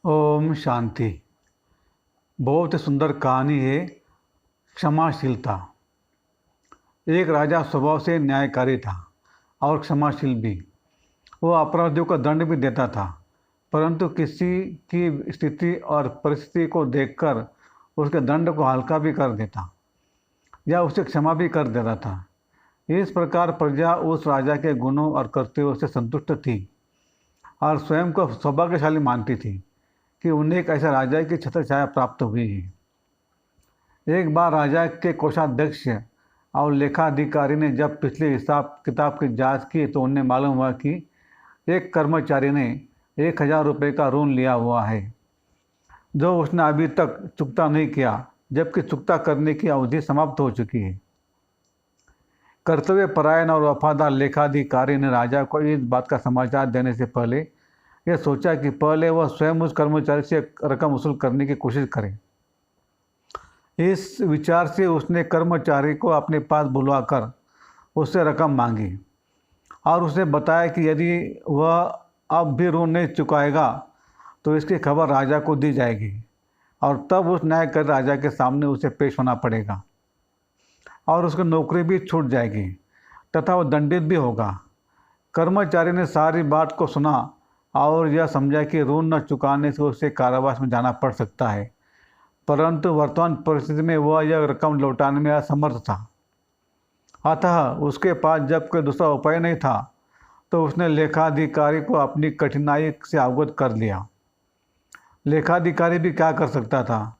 ओम शांति। बहुत ही सुंदर कहानी है। क्षमाशीलता। एक राजा स्वभाव से न्यायकारी था और क्षमाशील भी। वो अपराधियों को दंड भी देता था, परंतु किसी की स्थिति और परिस्थिति को देखकर उसके दंड को हल्का भी कर देता या उसे क्षमा भी कर देता था। इस प्रकार प्रजा उस राजा के गुणों और कर्तव्यों से संतुष्ट थी और स्वयं को सौभाग्यशाली मानती थी कि उन्हें एक ऐसे राजा की छत्र छाया प्राप्त हुई है। एक बार राजा के कोषाध्यक्ष और लेखाधिकारी ने जब पिछले हिसाब किताब की जांच की तो उन्हें मालूम हुआ कि एक कर्मचारी ने 1,000 रुपये का ऋण लिया हुआ है, जो उसने अभी तक चुकता नहीं किया, जबकि चुकता करने की अवधि समाप्त हो चुकी है। कर्तव्य परायण और वफादार लेखाधिकारी ने राजा को इस बात का समाचार देने से पहले यह सोचा कि पहले वह स्वयं उस कर्मचारी से रकम वसूल करने की कोशिश करे। इस विचार से उसने कर्मचारी को अपने पास बुलवाकर उससे रकम मांगी और उसे बताया कि यदि वह अब भी ऋण नहीं चुकाएगा तो इसकी खबर राजा को दी जाएगी और तब उस न्यायकारी राजा के सामने उसे पेश होना पड़ेगा और उसकी नौकरी भी छूट जाएगी तथा वह दंडित भी होगा। कर्मचारी ने सारी बात को सुना और यह समझा कि ऋण न चुकाने से उसे कारावास में जाना पड़ सकता है, परंतु वर्तमान परिस्थिति में वह यह रकम लौटाने में असमर्थ था। अतः उसके पास जब कोई दूसरा उपाय नहीं था तो उसने लेखाधिकारी को अपनी कठिनाई से अवगत कर लिया। लेखाधिकारी भी क्या कर सकता था?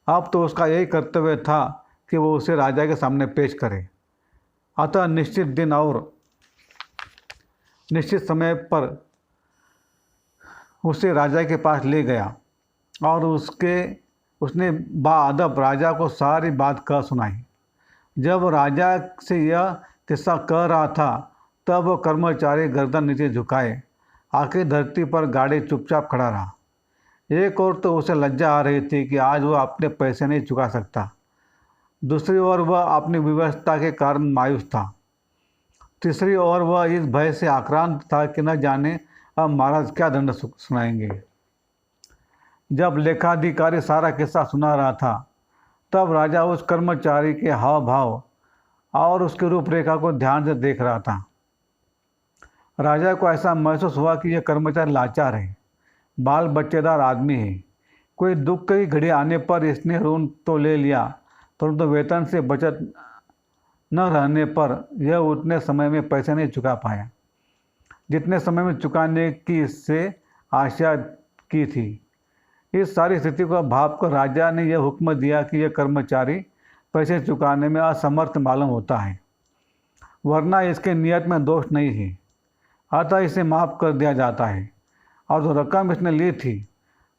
अब तो उसका यही कर्तव्य था कि वो उसे राजा के सामने पेश करे। अतः निश्चित दिन और निश्चित समय पर उसे राजा के पास ले गया और उसने बाअदब राजा को सारी बात कह सुनाई। जब राजा से यह किस्सा कह रहा था तब वह कर्मचारी गर्दन नीचे झुकाए आके धरती पर गाड़े चुपचाप खड़ा रहा। एक ओर तो उसे लज्जा आ रही थी कि आज वह अपने पैसे नहीं चुका सकता, दूसरी ओर वह अपनी विवशता के कारण मायूस था, तीसरी ओर वह इस भय से आक्रांत था कि न जाने अब महाराज क्या दंड सुनाएंगे। जब लेखाधिकारी सारा किस्सा सुना रहा था तब राजा उस कर्मचारी के हाव भाव और उसकी रूपरेखा को ध्यान से देख रहा था। राजा को ऐसा महसूस हुआ कि यह कर्मचारी लाचार है, बाल बच्चेदार आदमी है। कोई दुख की घड़ी आने पर इसने ऋण तो ले लिया, परंतु वेतन से बचत न रहने पर यह उतने समय में पैसे नहीं चुका पाया जितने समय में चुकाने की इससे आशा की थी। इस सारी स्थिति को भाप कर राजा ने यह हुक्म दिया कि यह कर्मचारी पैसे चुकाने में असमर्थ मालूम होता है, वरना इसके नियत में दोष नहीं है, अतः इसे माफ़ कर दिया जाता है और जो रकम इसने ली थी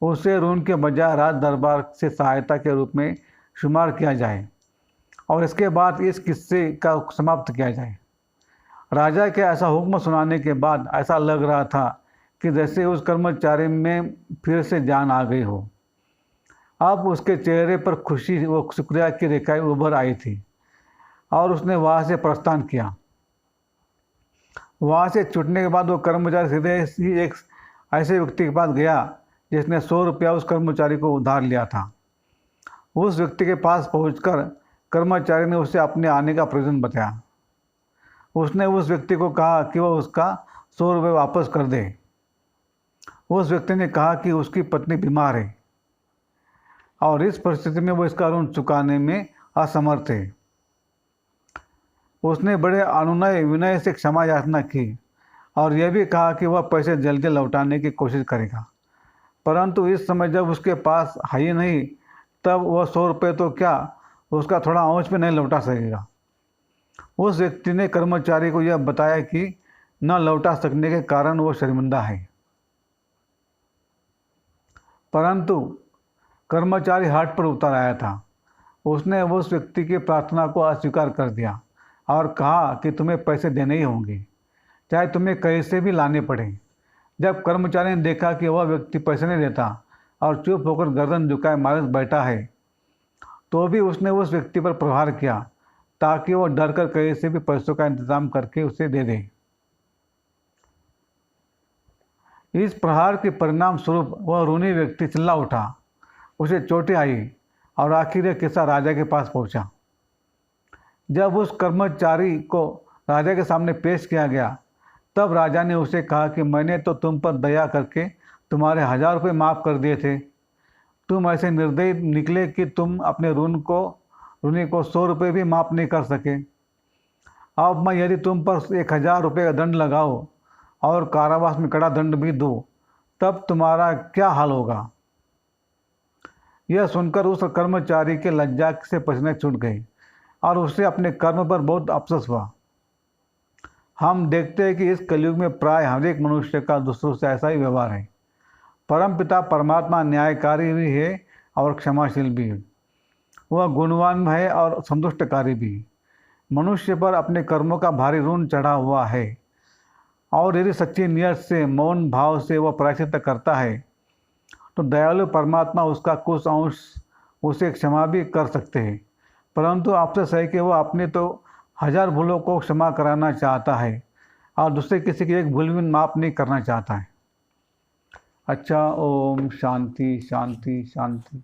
उसे ऋण के बजाय राज दरबार से सहायता के रूप में शुमार किया जाए और इसके बाद इस किस्से का समाप्त किया जाए। राजा के ऐसा हुक्म सुनाने के बाद ऐसा लग रहा था कि जैसे उस कर्मचारी में फिर से जान आ गई हो। अब उसके चेहरे पर खुशी व शुक्रिया की रेखाएं उभर आई थी और उसने वहाँ से प्रस्थान किया। वहाँ से छूटने के बाद वो कर्मचारी सीधे ही एक ऐसे व्यक्ति के पास गया जिसने 100 रुपया उस कर्मचारी को उधार लिया था। उस व्यक्ति के पास पहुंचकर कर्मचारी ने उसे अपने आने का प्रयोजन बताया। उसने उस व्यक्ति को कहा कि वह उसका 100 रुपये वापस कर दे। उस व्यक्ति ने कहा कि उसकी पत्नी बीमार है और इस परिस्थिति में वो इसका ऋण चुकाने में असमर्थ है। उसने बड़े अनुनय विनय से क्षमा याचना की और यह भी कहा कि वह पैसे जल्दी लौटाने की कोशिश करेगा, परंतु इस समय जब उसके पास है ही नहीं तब वह 100 रुपये तो क्या, उसका थोड़ा अंश भी नहीं लौटा सकेगा। उस व्यक्ति ने कर्मचारी को यह बताया कि न लौटा सकने के कारण वो शर्मिंदा है, परंतु कर्मचारी हाथ पर उतर आया था। उसने उस व्यक्ति की प्रार्थना को अस्वीकार कर दिया और कहा कि तुम्हें पैसे देने ही होंगे, चाहे तुम्हें कहीं से भी लाने पड़े। जब कर्मचारी ने देखा कि वह व्यक्ति पैसे नहीं देता और चुप होकर गर्दन झुकाए मायूस बैठा है, तो भी उसने उस व्यक्ति पर प्रहार किया ताकि वह डर कर कहीं से भी पैसों का इंतजाम करके उसे दे दे। इस प्रहार के परिणाम स्वरूप वह ऋणी व्यक्ति चिल्ला उठा, उसे चोटें आई और आखिर यह किस्सा राजा के पास पहुंचा। जब उस कर्मचारी को राजा के सामने पेश किया गया तब राजा ने उसे कहा कि मैंने तो तुम पर दया करके तुम्हारे 1000 रुपये माफ़ कर दिए थे। तुम ऐसे निर्दयी निकले कि तुम अपने ऋणी को 100 रुपये भी माफ़ नहीं कर सके। अब मैं यदि तुम पर 1000 रुपये का दंड लगाओ और कारावास में कड़ा दंड भी दूँ तब तुम्हारा क्या हाल होगा। यह सुनकर उस कर्मचारी के लज्जा से पसीने छूट गए और उसे अपने कर्म पर बहुत अफसोस हुआ। हम देखते हैं कि इस कलयुग में प्राय हर एक मनुष्य का दूसरों से ऐसा ही व्यवहार है। परमपिता परमात्मा न्यायकारी भी है और क्षमाशील भी है। वह गुणवान है और संतुष्टकारी भी। मनुष्य पर अपने कर्मों का भारी ऋण चढ़ा हुआ है और यदि सच्ची नियत से मौन भाव से वह प्रायश्चित करता है तो दयालु परमात्मा उसका कुछ अंश उसे क्षमा भी कर सकते हैं। परंतु अफसोस है कि वह अपने तो 1000 भूलों को क्षमा कराना चाहता है और दूसरे किसी की एक भूल भी माफ़ नहीं करना चाहता है। अच्छा, ओम शांति शांति शांति।